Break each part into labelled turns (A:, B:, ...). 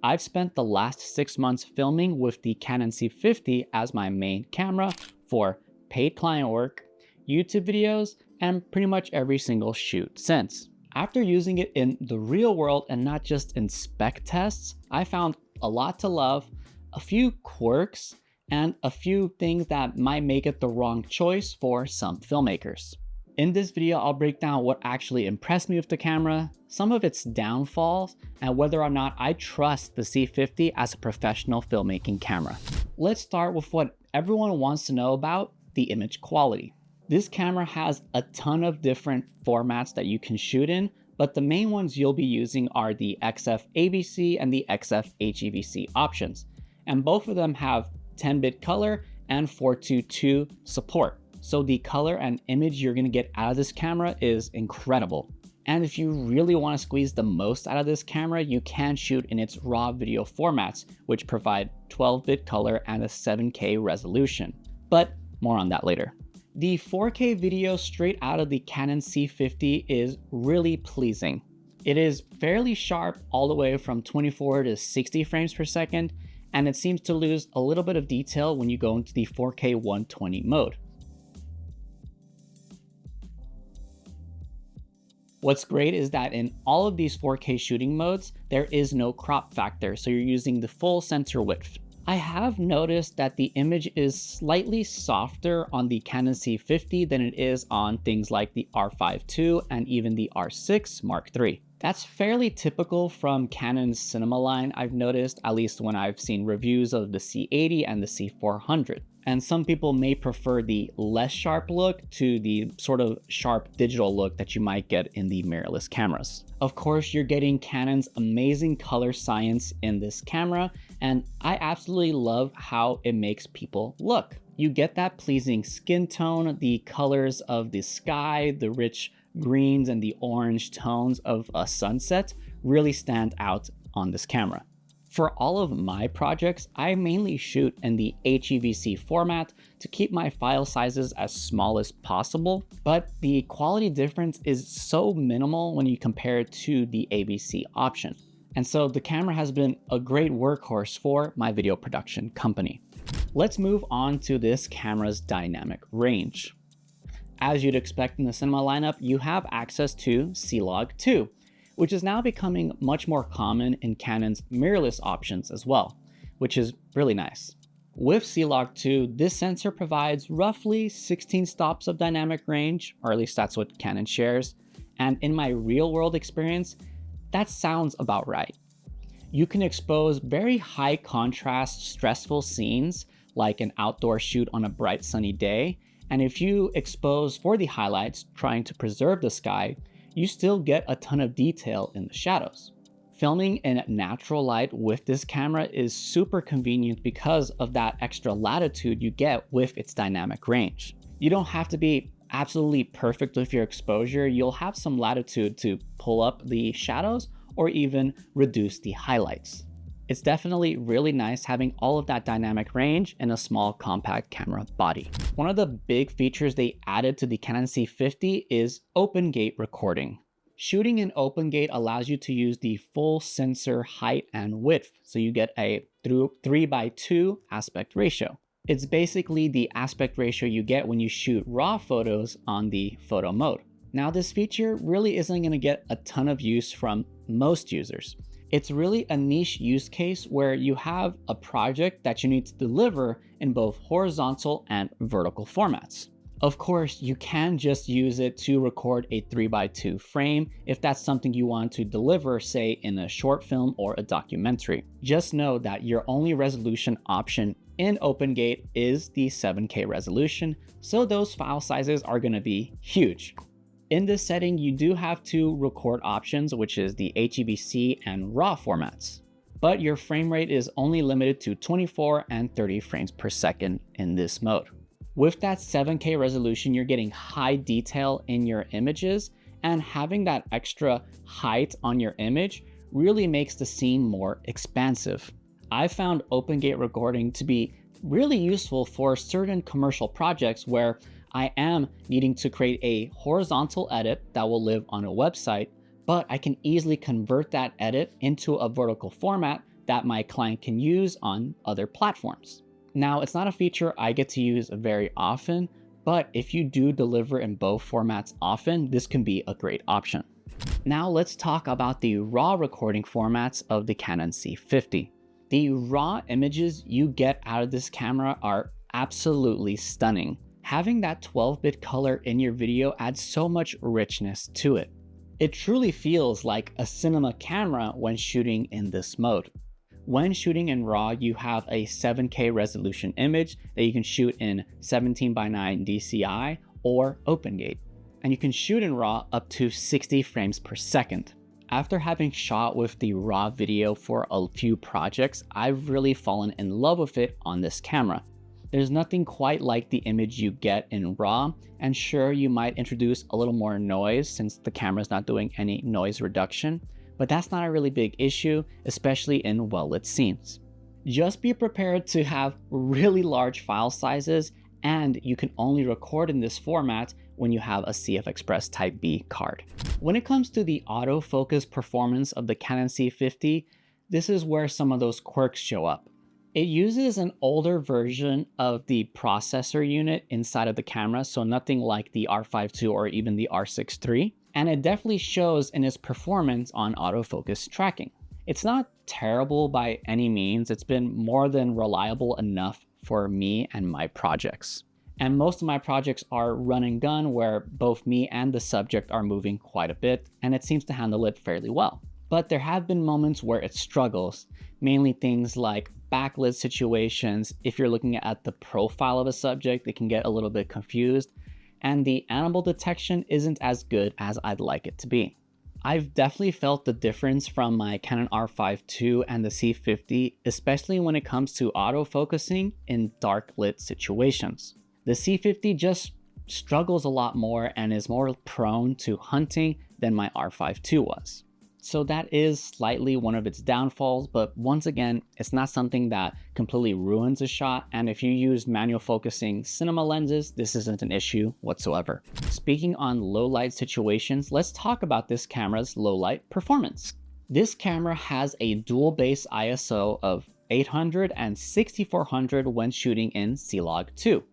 A: I've spent the last 6 months filming with the Canon C50 as my main camera for paid client work, YouTube videos, and pretty much every single shoot since. After using it in the real world and not just in spec tests, I found a lot to love, a few quirks, and a few things that might make it the wrong choice for some filmmakers. In this video, I'll break down what actually impressed me with the camera, some of its downfalls, and whether or not I trust the C50 as a professional filmmaking camera. Let's start with what everyone wants to know about, the image quality. This camera has a ton of different formats that you can shoot in, but the main ones you'll be using are the XF ABC and the XF HEVC options, and both of them have 10-bit color and 422 support. So the color and image you're going to get out of this camera is incredible. And if you really want to squeeze the most out of this camera, you can shoot in its raw video formats, which provide 12-bit color and a 7K resolution. But more on that later. The 4K video straight out of the Canon C50 is really pleasing. It is fairly sharp all the way from 24 to 60 frames per second, and it seems to lose a little bit of detail when you go into the 4K 120 mode. What's great is that in all of these 4K shooting modes, there is no crop factor, so you're using the full sensor width. I have noticed that the image is slightly softer on the Canon C50 than it is on things like the R5 II and even the R6 Mark III. That's fairly typical from Canon's cinema line, I've noticed, at least when I've seen reviews of the C80 and the C400. And some people may prefer the less sharp look to the sort of sharp digital look that you might get in the mirrorless cameras. Of course, you're getting Canon's amazing color science in this camera, and I absolutely love how it makes people look. You get that pleasing skin tone, the colors of the sky, the rich greens and the orange tones of a sunset really stand out on this camera. For all of my projects, I mainly shoot in the HEVC format to keep my file sizes as small as possible, but the quality difference is so minimal when you compare it to the ABC option. And so the camera has been a great workhorse for my video production company. Let's move on to this camera's dynamic range. As you'd expect in the cinema lineup, you have access to C-Log 2. Which is now becoming much more common in Canon's mirrorless options as well, which is really nice. With C-Log 2, this sensor provides roughly 16 stops of dynamic range, or at least that's what Canon shares, and in my real-world experience, that sounds about right. You can expose very high contrast, stressful scenes, like an outdoor shoot on a bright sunny day, and if you expose for the highlights, trying to preserve the sky, you still get a ton of detail in the shadows. Filming in natural light with this camera is super convenient because of that extra latitude you get with its dynamic range. You don't have to be absolutely perfect with your exposure. You'll have some latitude to pull up the shadows or even reduce the highlights. It's definitely really nice having all of that dynamic range in a small compact camera body. One of the big features they added to the Canon C50 is open gate recording. Shooting in open gate allows you to use the full sensor height and width, so you get a 3:2 aspect ratio. It's basically the aspect ratio you get when you shoot raw photos on the photo mode. Now, this feature really isn't going to get a ton of use from most users. It's really a niche use case where you have a project that you need to deliver in both horizontal and vertical formats. Of course, you can just use it to record a 3:2 frame if that's something you want to deliver, say in a short film or a documentary. Just know that your only resolution option in OpenGate is the 7K resolution, so those file sizes are going to be huge. In this setting, you do have two record options, which is the HEVC and RAW formats, but your frame rate is only limited to 24 and 30 frames per second in this mode. With that 7K resolution, you're getting high detail in your images, and having that extra height on your image really makes the scene more expansive. I found OpenGate recording to be really useful for certain commercial projects where I am needing to create a horizontal edit that will live on a website, but I can easily convert that edit into a vertical format that my client can use on other platforms. Now, it's not a feature I get to use very often, but if you do deliver in both formats often, this can be a great option. Now let's talk about the RAW recording formats of the Canon C50. The RAW images you get out of this camera are absolutely stunning. Having that 12-bit color in your video adds so much richness to it. It truly feels like a cinema camera when shooting in this mode. When shooting in RAW, you have a 7K resolution image that you can shoot in 17:9 DCI or OpenGate. And you can shoot in RAW up to 60 frames per second. After having shot with the RAW video for a few projects, I've really fallen in love with it on this camera. There's nothing quite like the image you get in RAW, and sure, you might introduce a little more noise since the camera's not doing any noise reduction, but that's not a really big issue, especially in well-lit scenes. Just be prepared to have really large file sizes, and you can only record in this format when you have a CF Express Type B card. When it comes to the autofocus performance of the Canon C50, this is where some of those quirks show up. It uses an older version of the processor unit inside of the camera, so nothing like the R5 II or even the R6 III, and it definitely shows in its performance on autofocus tracking. It's not terrible by any means, it's been more than reliable enough for me and my projects. And most of my projects are run and gun where both me and the subject are moving quite a bit, and it seems to handle it fairly well. But there have been moments where it struggles, mainly things like backlit situations. If you're looking at the profile of a subject, it can get a little bit confused, and the animal detection isn't as good as I'd like it to be. I've definitely felt the difference from my Canon R5 II and the C50, especially when it comes to autofocusing in dark lit situations. The C50 just struggles a lot more and is more prone to hunting than my R5 II was. So that is slightly one of its downfalls, but once again, it's not something that completely ruins a shot, and if you use manual focusing cinema lenses, this isn't an issue whatsoever. Speaking on low light situations, let's talk about this camera's low light performance. This camera has a dual base ISO of 800 and 6400 when shooting in C-Log2.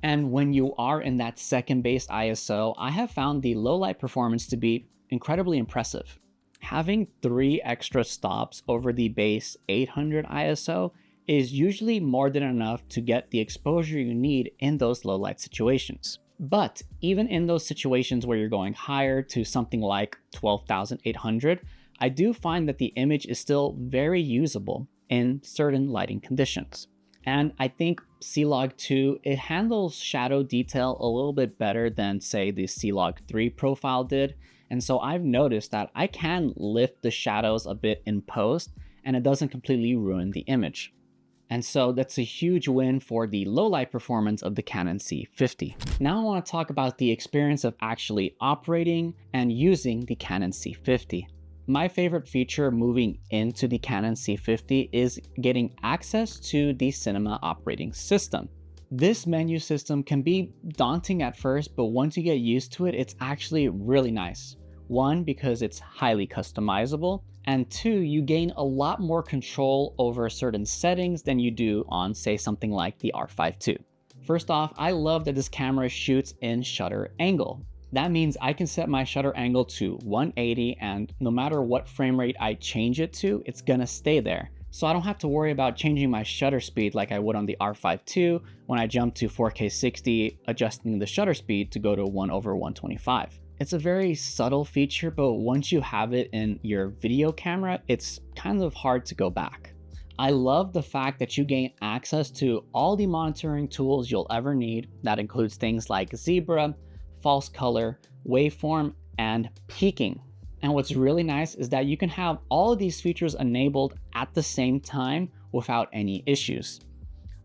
A: And when you are in that second base ISO, I have found the low light performance to be incredibly impressive. Having 3 extra stops over the base 800 ISO is usually more than enough to get the exposure you need in those low light situations. But even in those situations where you're going higher to something like 12,800, I do find that the image is still very usable in certain lighting conditions. And I think C-Log2, it handles shadow detail a little bit better than say the C-Log3 profile did. And so I've noticed that I can lift the shadows a bit in post and it doesn't completely ruin the image. And so that's a huge win for the low light performance of the Canon C50. Now I want to talk about the experience of actually operating and using the Canon C50. My favorite feature moving into the Canon C50 is getting access to the cinema operating system. This menu system can be daunting at first, but once you get used to it, it's actually really nice. One, because it's highly customizable, and two, you gain a lot more control over certain settings than you do on, say, something like the R5 II. First off, I love that this camera shoots in shutter angle. That means I can set my shutter angle to 180, and no matter what frame rate I change it to, it's gonna stay there. So I don't have to worry about changing my shutter speed like I would on the R5 II when I jump to 4K 60, adjusting the shutter speed to go to 1/125. It's a very subtle feature, but once you have it in your video camera, it's kind of hard to go back. I love the fact that you gain access to all the monitoring tools you'll ever need. That includes things like zebra, false color, waveform, and peaking. And what's really nice is that you can have all of these features enabled at the same time without any issues.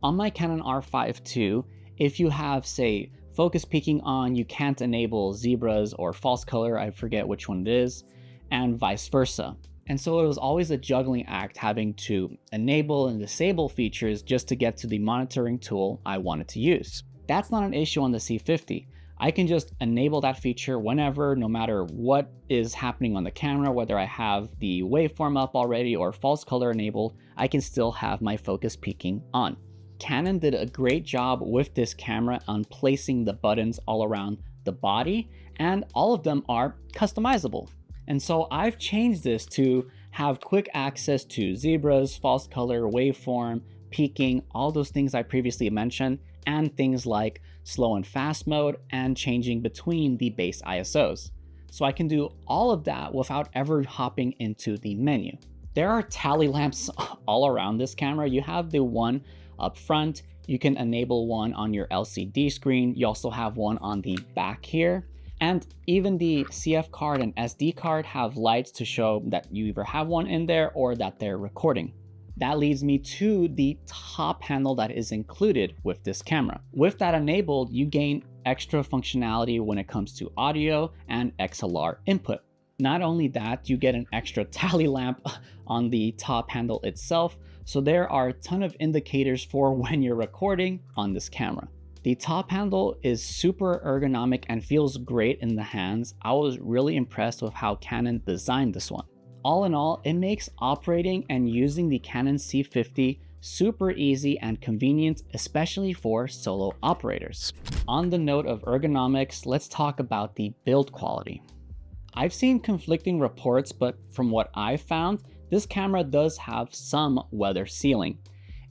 A: On my Canon R5 II, if you have, say, focus peaking on, you can't enable zebras or false color, I forget which one it is, and vice versa. And so it was always a juggling act having to enable and disable features just to get to the monitoring tool I wanted to use. That's not an issue on the C50. I can just enable that feature whenever, no matter what is happening on the camera, whether I have the waveform up already or false color enabled, I can still have my focus peaking on. Canon did a great job with this camera on placing the buttons all around the body, and all of them are customizable. And so I've changed this to have quick access to zebras, false color, waveform, peaking, all those things I previously mentioned, and things like slow and fast mode and changing between the base ISOs. So I can do all of that without ever hopping into the menu. There are tally lamps all around this camera. You have the one up front. You can enable one on your LCD screen. You also have one on the back here. And even the CF card and SD card have lights to show that you either have one in there or that they're recording. That leads me to the top handle that is included with this camera. With that enabled, you gain extra functionality when it comes to audio and XLR input. Not only that, you get an extra tally lamp on the top handle itself, so there are a ton of indicators for when you're recording on this camera. The top handle is super ergonomic and feels great in the hands. I was really impressed with how Canon designed this one. All in all, it makes operating and using the Canon C50 super easy and convenient, especially for solo operators. On the note of ergonomics, let's talk about the build quality. I've seen conflicting reports, but from what I've found, this camera does have some weather sealing.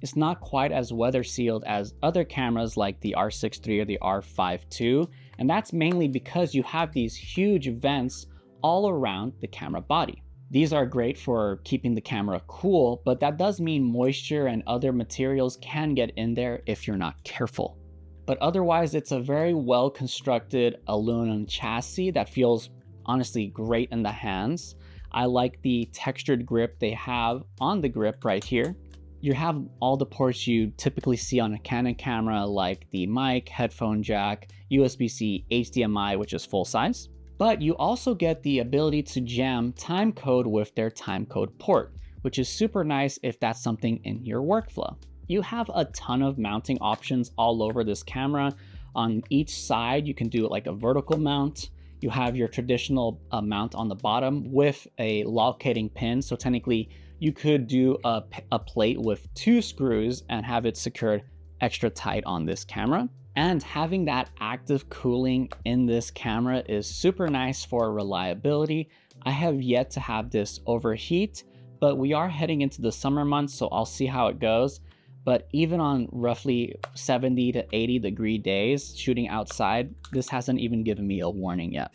A: It's not quite as weather sealed as other cameras like the R6 III or the R5 II, and that's mainly because you have these huge vents all around the camera body. These are great for keeping the camera cool, but that does mean moisture and other materials can get in there if you're not careful. But otherwise, it's a very well constructed aluminum chassis that feels honestly great in the hands. I like the textured grip they have on the grip right here. You have all the ports you typically see on a Canon camera, like the mic, headphone jack, USB-C, HDMI, which is full size. But you also get the ability to jam timecode with their timecode port, which is super nice if that's something in your workflow. You have a ton of mounting options all over this camera. On each side, you can do like a vertical mount. You have your traditional mount on the bottom with a locating pin. So technically, you could do a plate with 2 screws and have it secured extra tight on this camera. And having that active cooling in this camera is super nice for reliability. I have yet to have this overheat, but we are heading into the summer months, so I'll see how it goes. But even on roughly 70 to 80 degree days shooting outside, this hasn't even given me a warning yet.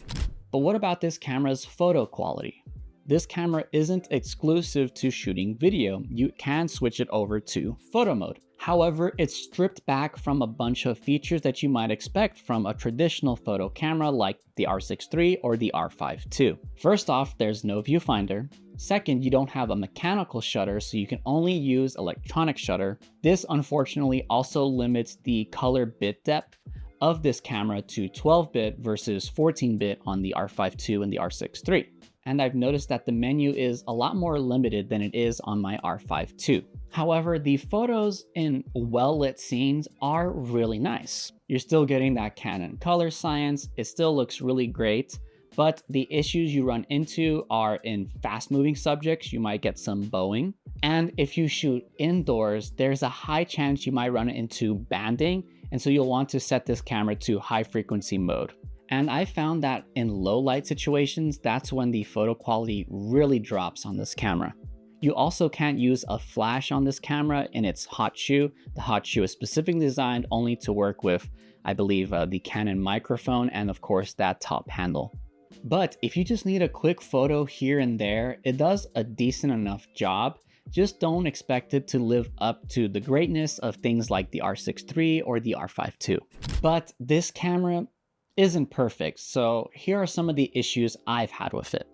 A: But what about this camera's photo quality? This camera isn't exclusive to shooting video. You can switch it over to photo mode. However, it's stripped back from a bunch of features that you might expect from a traditional photo camera like the R6 III or the R5 II. First off, there's no viewfinder. Second, you don't have a mechanical shutter, so you can only use electronic shutter. This unfortunately also limits the color bit depth of this camera to 12-bit versus 14-bit on the R5 II and the R6 III. And I've noticed that the menu is a lot more limited than it is on my R5 II. However, the photos in well-lit scenes are really nice. You're still getting that Canon color science, it still looks really great, but the issues you run into are in fast-moving subjects, you might get some bowing. And if you shoot indoors, there's a high chance you might run into banding, and so you'll want to set this camera to high-frequency mode. And I found that in low light situations, that's when the photo quality really drops on this camera. You also can't use a flash on this camera in its hot shoe. The hot shoe is specifically designed only to work with, I believe, the Canon microphone and of course that top handle. But if you just need a quick photo here and there, it does a decent enough job. Just don't expect it to live up to the greatness of things like the R6 III or the R5 II. But this camera isn't perfect, so here are some of the issues I've had with it.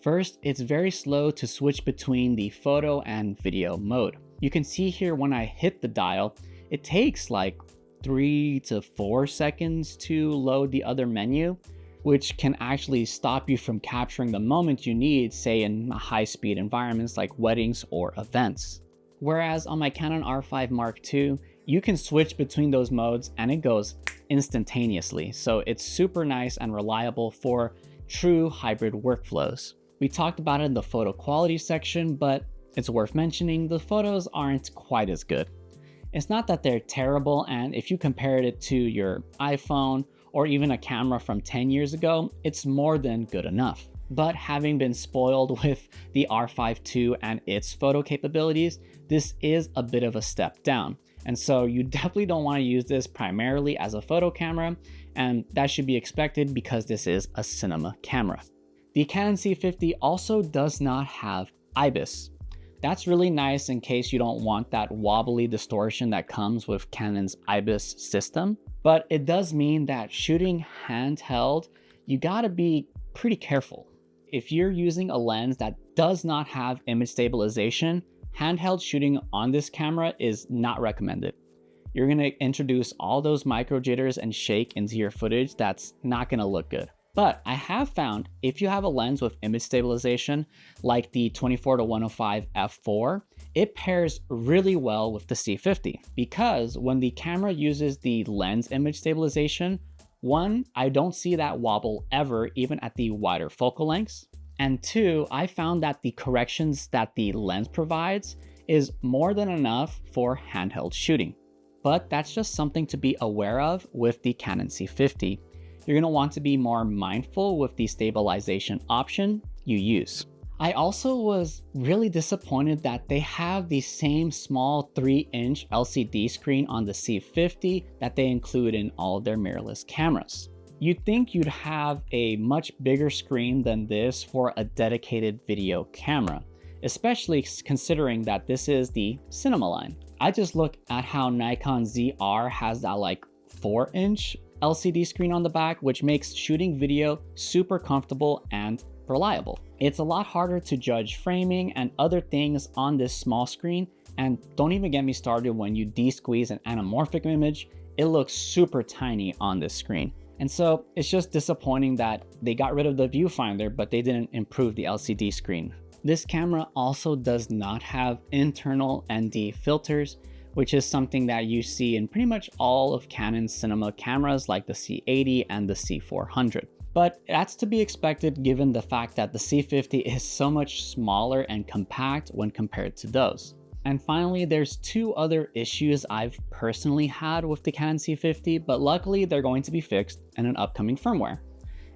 A: First, it's very slow to switch between the photo and video mode. You can see here when I hit the dial, it takes like 3 to 4 seconds to load the other menu, which can actually stop you from capturing the moment you need, say in high-speed environments like weddings or events. Whereas on my Canon R5 Mark II, you can switch between those modes and it goes instantaneously. So it's super nice and reliable for true hybrid workflows. We talked about it in the photo quality section, but it's worth mentioning the photos aren't quite as good. It's not that they're terrible, and if you compared it to your iPhone or even a camera from 10 years ago, it's more than good enough. But having been spoiled with the R5 II and its photo capabilities, this is a bit of a step down. And so you definitely don't want to use this primarily as a photo camera, and that should be expected because this is a cinema camera. The Canon C50 also does not have IBIS. That's really nice in case you don't want that wobbly distortion that comes with Canon's IBIS system, but it does mean that shooting handheld, you gotta be pretty careful. If you're using a lens that does not have image stabilization, handheld shooting on this camera is not recommended. You're gonna introduce all those micro jitters and shake into your footage that's not gonna look good. But I have found if you have a lens with image stabilization, like the 24-105 f4, it pairs really well with the C50 because when the camera uses the lens image stabilization, one, I don't see that wobble ever, even at the wider focal lengths. And two, I found that the corrections that the lens provides is more than enough for handheld shooting. But that's just something to be aware of with the Canon C50. You're going to want to be more mindful with the stabilization option you use. I also was really disappointed that they have the same small 3-inch LCD screen on the C50 that they include in all of their mirrorless cameras. You'd think you'd have a much bigger screen than this for a dedicated video camera, especially considering that this is the cinema line. I just look at how Nikon ZR has that like 4-inch LCD screen on the back, which makes shooting video super comfortable and reliable. It's a lot harder to judge framing and other things on this small screen, and don't even get me started when you de-squeeze an anamorphic image, it looks super tiny on this screen. And so it's just disappointing that they got rid of the viewfinder, but they didn't improve the LCD screen. This camera also does not have internal ND filters, which is something that you see in pretty much all of Canon's cinema cameras like the C80 and the C400. But that's to be expected given the fact that the C50 is so much smaller and compact when compared to those. And finally, there's two other issues I've personally had with the Canon C50, but luckily they're going to be fixed in an upcoming firmware.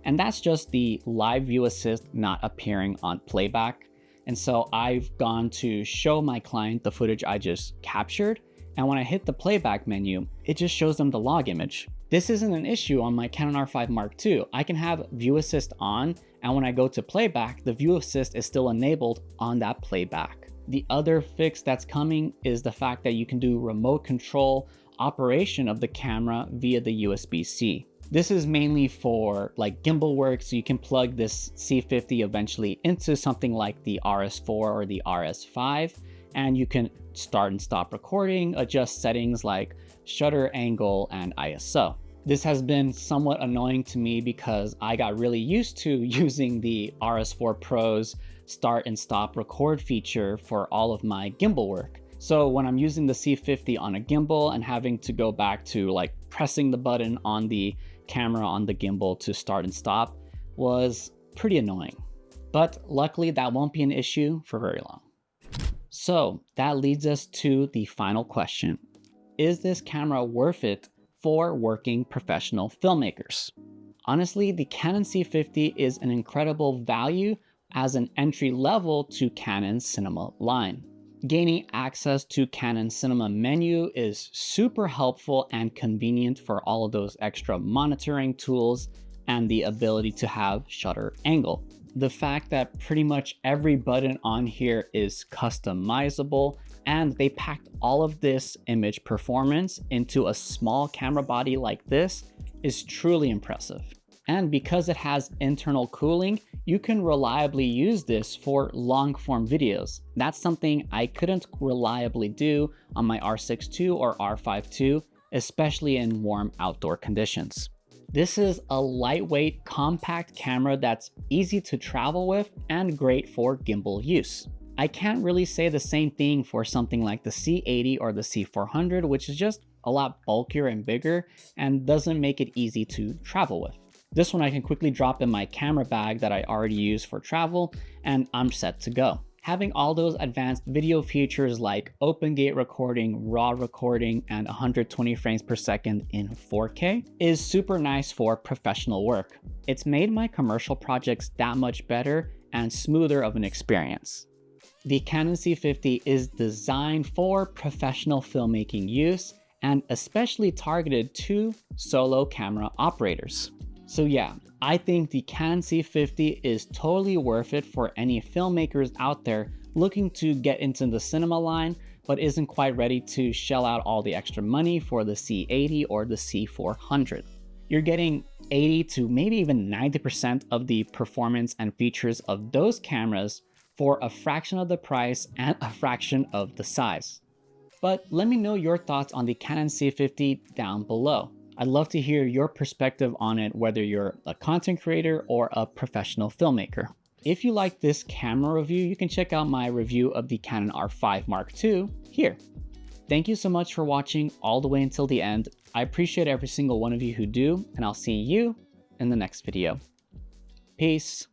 A: And that's just the live view assist not appearing on playback. And so I've gone to show my client the footage I just captured, and when I hit the playback menu, it just shows them the log image. This isn't an issue on my Canon R5 Mark II. I can have view assist on, and when I go to playback, the view assist is still enabled on that playback. The other fix that's coming is the fact that you can do remote control operation of the camera via the USB-C. This is mainly for like gimbal work, so you can plug this C50 eventually into something like the RS4 or the RS5, and you can start and stop recording, adjust settings like shutter angle and ISO. This has been somewhat annoying to me because I got really used to using the RS4 Pro's start and stop record feature for all of my gimbal work. So when I'm using the C50 on a gimbal and having to go back to like pressing the button on the camera on the gimbal to start and stop was pretty annoying. But luckily that won't be an issue for very long. So that leads us to the final question. Is this camera worth it for working professional filmmakers? Honestly, the Canon C50 is an incredible value as an entry level to Canon's cinema line. Gaining access to Canon's cinema menu is super helpful and convenient for all of those extra monitoring tools and the ability to have shutter angle. The fact that pretty much every button on here is customizable, and they packed all of this image performance into a small camera body like this is truly impressive. And because it has internal cooling, you can reliably use this for long form videos. That's something I couldn't reliably do on my R6 II or R5 II, especially in warm outdoor conditions. This is a lightweight, compact camera that's easy to travel with and great for gimbal use. I can't really say the same thing for something like the C80 or the C400, which is just a lot bulkier and bigger and doesn't make it easy to travel with. This one I can quickly drop in my camera bag that I already use for travel, and I'm set to go. Having all those advanced video features like open gate recording, raw recording, and 120 frames per second in 4K is super nice for professional work. It's made my commercial projects that much better and smoother of an experience. The Canon C50 is designed for professional filmmaking use and especially targeted to solo camera operators. So yeah, I think the Canon C50 is totally worth it for any filmmakers out there looking to get into the cinema line, but isn't quite ready to shell out all the extra money for the C80 or the C400. You're getting 80 to maybe even 90% of the performance and features of those cameras for a fraction of the price and a fraction of the size. But let me know your thoughts on the Canon C50 down below. I'd love to hear your perspective on it, whether you're a content creator or a professional filmmaker. If you like this camera review, you can check out my review of the Canon R5 Mark II here. Thank you so much for watching all the way until the end. I appreciate every single one of you who do, and I'll see you in the next video. Peace.